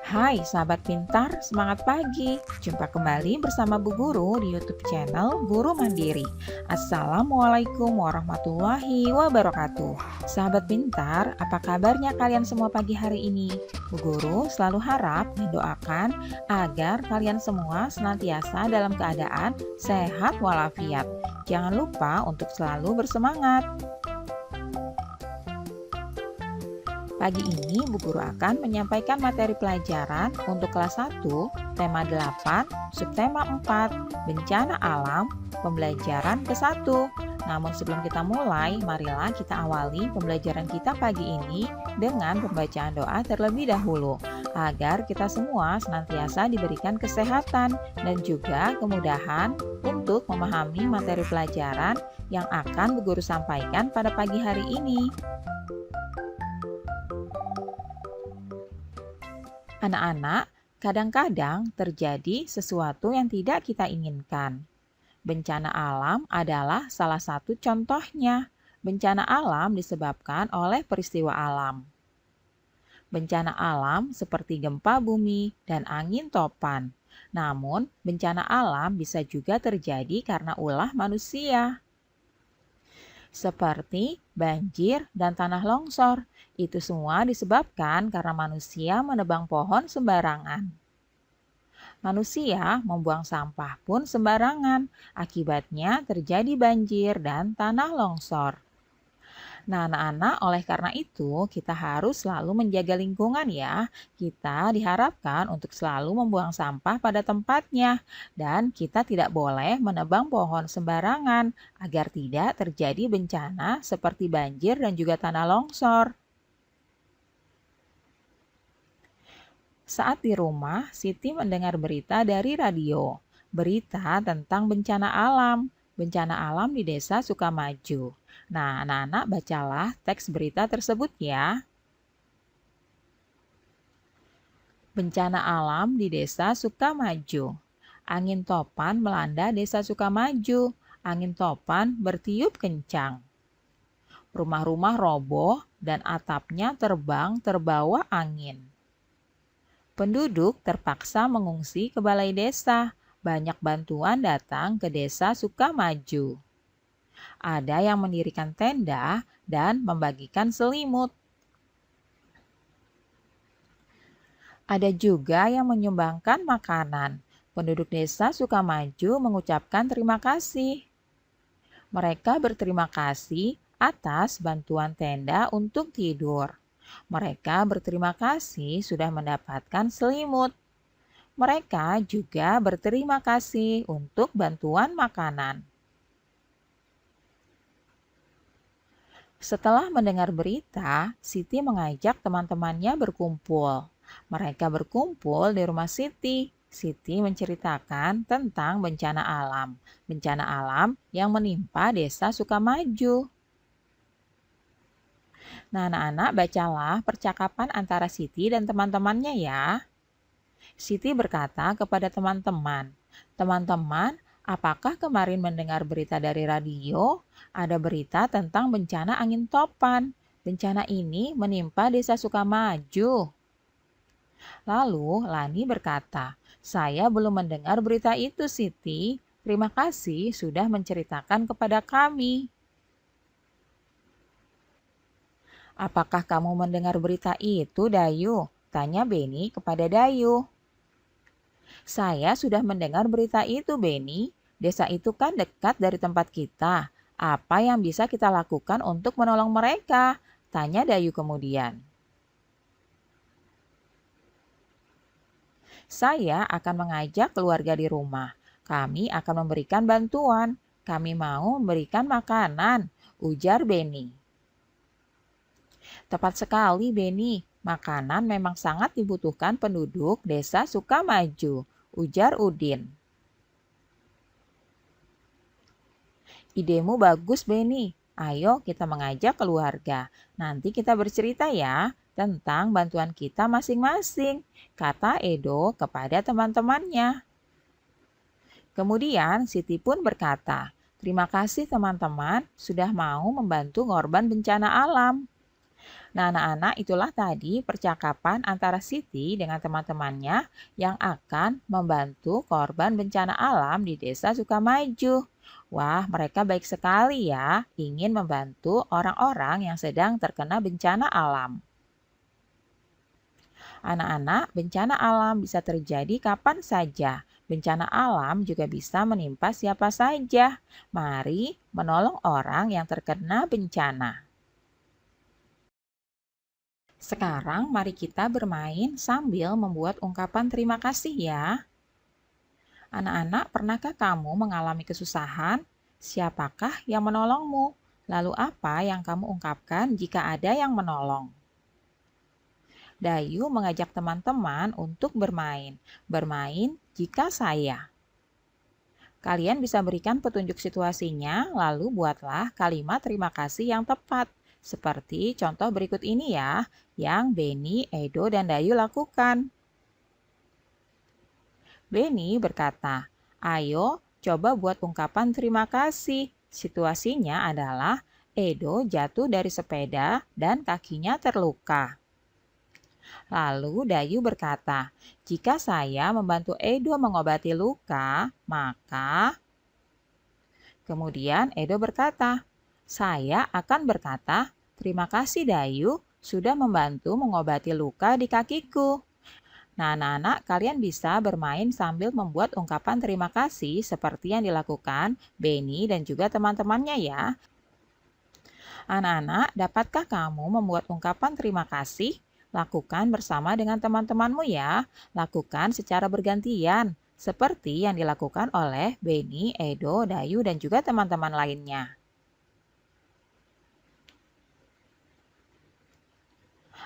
Hai sahabat pintar, semangat pagi. Jumpa kembali bersama Bu Guru di YouTube channel Guru Mandiri. Assalamualaikum warahmatullahi wabarakatuh. Sahabat pintar, apa kabarnya kalian semua pagi hari ini? Bu Guru selalu harap dan doakan agar kalian semua senantiasa dalam keadaan sehat walafiat. Jangan lupa untuk selalu bersemangat. Pagi ini Bu Guru akan menyampaikan materi pelajaran untuk kelas 1, tema 8, subtema 4, bencana alam, pembelajaran ke-1. Namun sebelum kita mulai, marilah kita awali pembelajaran kita pagi ini dengan pembacaan doa terlebih dahulu, agar kita semua senantiasa diberikan kesehatan dan juga kemudahan untuk memahami materi pelajaran yang akan Bu Guru sampaikan pada pagi hari ini. Anak-anak, kadang-kadang terjadi sesuatu yang tidak kita inginkan. Bencana alam adalah salah satu contohnya. Bencana alam disebabkan oleh peristiwa alam. Bencana alam seperti gempa bumi dan angin topan. Namun, bencana alam bisa juga terjadi karena ulah manusia, seperti banjir dan tanah longsor. Itu semua disebabkan karena manusia menebang pohon sembarangan. Manusia membuang sampah pun sembarangan. Akibatnya terjadi banjir dan tanah longsor. Nah, anak-anak, oleh karena itu kita harus selalu menjaga lingkungan ya. Kita diharapkan untuk selalu membuang sampah pada tempatnya dan kita tidak boleh menebang pohon sembarangan agar tidak terjadi bencana seperti banjir dan juga tanah longsor. Saat di rumah, Siti mendengar berita dari radio. Berita tentang bencana alam. Bencana alam di desa Sukamaju. Nah, anak-anak bacalah teks berita tersebut ya. Bencana alam di desa Sukamaju. Angin topan melanda desa Sukamaju. Angin topan bertiup kencang. Rumah-rumah roboh dan atapnya terbang terbawa angin. Penduduk terpaksa mengungsi ke balai desa. Banyak bantuan datang ke desa Sukamaju. Ada yang mendirikan tenda dan membagikan selimut. Ada juga yang menyumbangkan makanan. Penduduk desa Sukamaju mengucapkan terima kasih. Mereka berterima kasih atas bantuan tenda untuk tidur. Mereka berterima kasih sudah mendapatkan selimut. Mereka juga berterima kasih untuk bantuan makanan. Setelah mendengar berita, Siti mengajak teman-temannya berkumpul. Mereka berkumpul di rumah Siti. Siti menceritakan tentang bencana alam yang menimpa desa Sukamaju. Nah, anak-anak, bacalah percakapan antara Siti dan teman-temannya ya. Siti berkata kepada teman-teman, "Teman-teman, apakah kemarin mendengar berita dari radio? Ada berita tentang bencana angin topan. Bencana ini menimpa desa Sukamaju." Lalu Lani berkata, "Saya belum mendengar berita itu, Siti. Terima kasih sudah menceritakan kepada kami." "Apakah kamu mendengar berita itu, Dayu?" tanya Beni kepada Dayu. "Saya sudah mendengar berita itu, Beni. Desa itu kan dekat dari tempat kita. Apa yang bisa kita lakukan untuk menolong mereka?" tanya Dayu kemudian. "Saya akan mengajak keluarga di rumah. Kami akan memberikan bantuan. Kami mau memberikan makanan," ujar Beni. "Tepat sekali, Beni. Makanan memang sangat dibutuhkan penduduk desa Sukamaju," ujar Udin. "Idemu bagus, Beni. Ayo kita mengajak keluarga. Nanti kita bercerita ya tentang bantuan kita masing-masing," kata Edo kepada teman-temannya. Kemudian Siti pun berkata, "Terima kasih teman-teman sudah mau membantu korban bencana alam." Nah, anak-anak, itulah tadi percakapan antara Siti dengan teman-temannya yang akan membantu korban bencana alam di Desa Sukamaju. Wah, mereka baik sekali ya, ingin membantu orang-orang yang sedang terkena bencana alam. Anak-anak, bencana alam bisa terjadi kapan saja. Bencana alam juga bisa menimpa siapa saja. Mari menolong orang yang terkena bencana. Sekarang mari kita bermain sambil membuat ungkapan terima kasih ya. Anak-anak, pernahkah kamu mengalami kesusahan? Siapakah yang menolongmu? Lalu apa yang kamu ungkapkan jika ada yang menolong? Dayu mengajak teman-teman untuk bermain. Bermain jika saya. Kalian bisa berikan petunjuk situasinya, lalu buatlah kalimat terima kasih yang tepat. Seperti contoh berikut ini ya, yang Beni, Edo, dan Dayu lakukan. Beni berkata, "Ayo coba buat ungkapan terima kasih." Situasinya adalah Edo jatuh dari sepeda dan kakinya terluka. Lalu Dayu berkata, "Jika saya membantu Edo mengobati luka, maka..." Kemudian Edo berkata, "Saya akan berkata, terima kasih Dayu sudah membantu mengobati luka di kakiku." Nah, anak-anak, kalian bisa bermain sambil membuat ungkapan terima kasih seperti yang dilakukan Beni dan juga teman-temannya ya. Anak-anak, dapatkah kamu membuat ungkapan terima kasih? Lakukan bersama dengan teman-temanmu ya. Lakukan secara bergantian, seperti yang dilakukan oleh Beni, Edo, Dayu, dan juga teman-teman lainnya.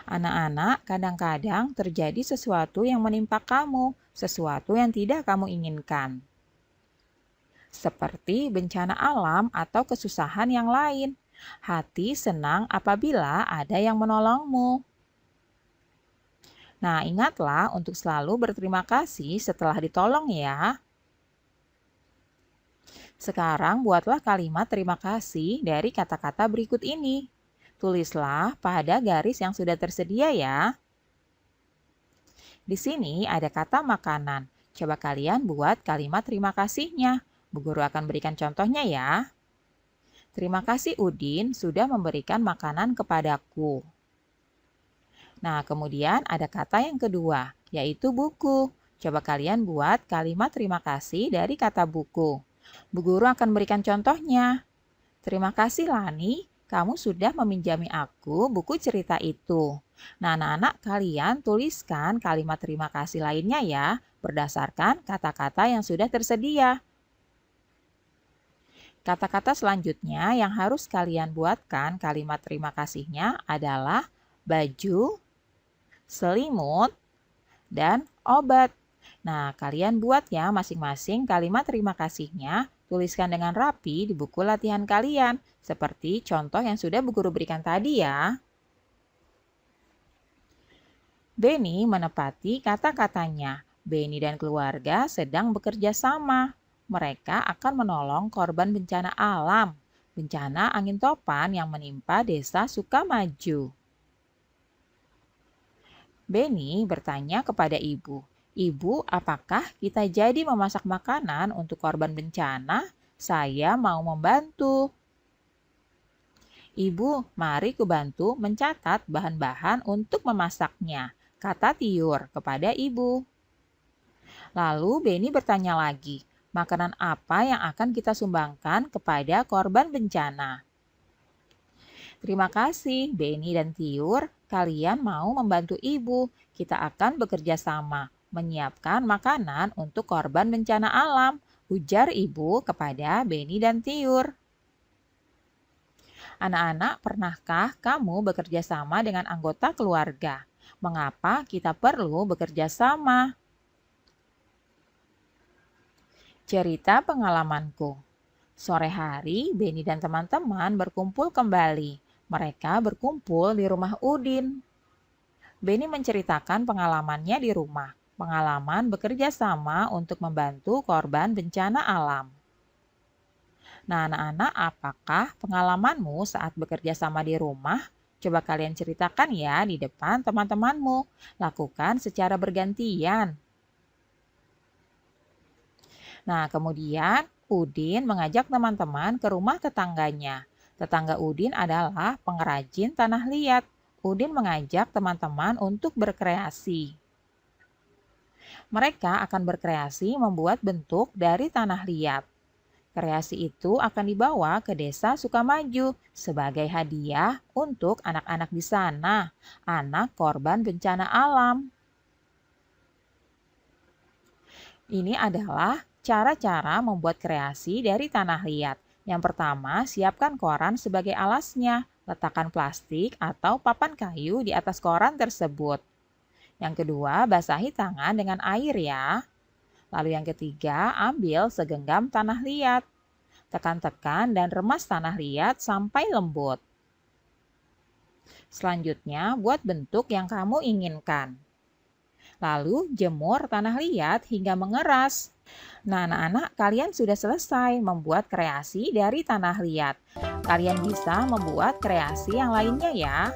Anak-anak, kadang-kadang terjadi sesuatu yang menimpa kamu, sesuatu yang tidak kamu inginkan. Seperti bencana alam atau kesusahan yang lain. Hati senang apabila ada yang menolongmu. Nah, ingatlah untuk selalu berterima kasih setelah ditolong ya. Sekarang buatlah kalimat terima kasih dari kata-kata berikut ini. Tulislah pada garis yang sudah tersedia ya. Di sini ada kata makanan. Coba kalian buat kalimat terima kasihnya. Bu Guru akan berikan contohnya ya. Terima kasih Udin sudah memberikan makanan kepadaku. Nah, kemudian ada kata yang kedua, yaitu buku. Coba kalian buat kalimat terima kasih dari kata buku. Bu Guru akan berikan contohnya. Terima kasih Lani, kamu sudah meminjami aku buku cerita itu. Nah, anak-anak, kalian tuliskan kalimat terima kasih lainnya ya, berdasarkan kata-kata yang sudah tersedia. Kata-kata selanjutnya yang harus kalian buatkan kalimat terima kasihnya adalah baju, selimut, dan obat. Nah, kalian buat ya masing-masing kalimat terima kasihnya, tuliskan dengan rapi di buku latihan kalian, seperti contoh yang sudah Bu Guru berikan tadi ya. Beni menepati kata-katanya. Beni dan keluarga sedang bekerja sama. Mereka akan menolong korban bencana alam, bencana angin topan yang menimpa Desa Sukamaju. Beni bertanya kepada ibu, "Ibu, apakah kita jadi memasak makanan untuk korban bencana? Saya mau membantu." "Ibu, mari kubantu mencatat bahan-bahan untuk memasaknya," kata Tiur kepada ibu. Lalu Beni bertanya lagi, "Makanan apa yang akan kita sumbangkan kepada korban bencana?" "Terima kasih, Beni dan Tiur. Kalian mau membantu ibu. Kita akan bekerja sama, menyiapkan makanan untuk korban bencana alam," ujar ibu kepada Beni dan Tiur. Anak-anak, pernahkah kamu bekerja sama dengan anggota keluarga? Mengapa kita perlu bekerja sama? Cerita pengalamanku. Sore hari, Beni dan teman-teman berkumpul kembali. Mereka berkumpul di rumah Udin. Beni menceritakan pengalamannya di rumah, pengalaman bekerja sama untuk membantu korban bencana alam. Nah, anak-anak, apakah pengalamanmu saat bekerja sama di rumah Coba kalian ceritakan ya di depan teman-temanmu. Lakukan secara bergantian. Nah, kemudian Udin mengajak teman-teman ke rumah tetangganya. Tetangga Udin adalah pengrajin tanah liat. Udin mengajak teman-teman untuk berkreasi. Mereka akan berkreasi membuat bentuk dari tanah liat. Kreasi itu akan dibawa ke desa Sukamaju sebagai hadiah untuk anak-anak di sana, anak korban bencana alam. Ini adalah cara-cara membuat kreasi dari tanah liat. Yang pertama, siapkan koran sebagai alasnya. Letakkan plastik atau papan kayu di atas koran tersebut. Yang kedua, basahi tangan dengan air ya. Lalu yang ketiga, ambil segenggam tanah liat. Tekan-tekan dan remas tanah liat sampai lembut. Selanjutnya, buat bentuk yang kamu inginkan. Lalu jemur tanah liat hingga mengeras. Nah, anak-anak, kalian sudah selesai membuat kreasi dari tanah liat. Kalian bisa membuat kreasi yang lainnya ya.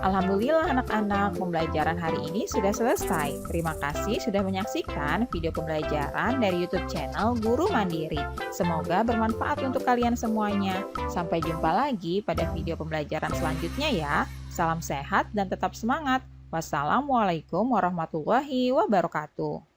Alhamdulillah anak-anak, pembelajaran hari ini sudah selesai. Terima kasih sudah menyaksikan video pembelajaran dari YouTube channel Guru Mandiri. Semoga bermanfaat untuk kalian semuanya. Sampai jumpa lagi pada video pembelajaran selanjutnya ya. Salam sehat dan tetap semangat. Wassalamualaikum warahmatullahi wabarakatuh.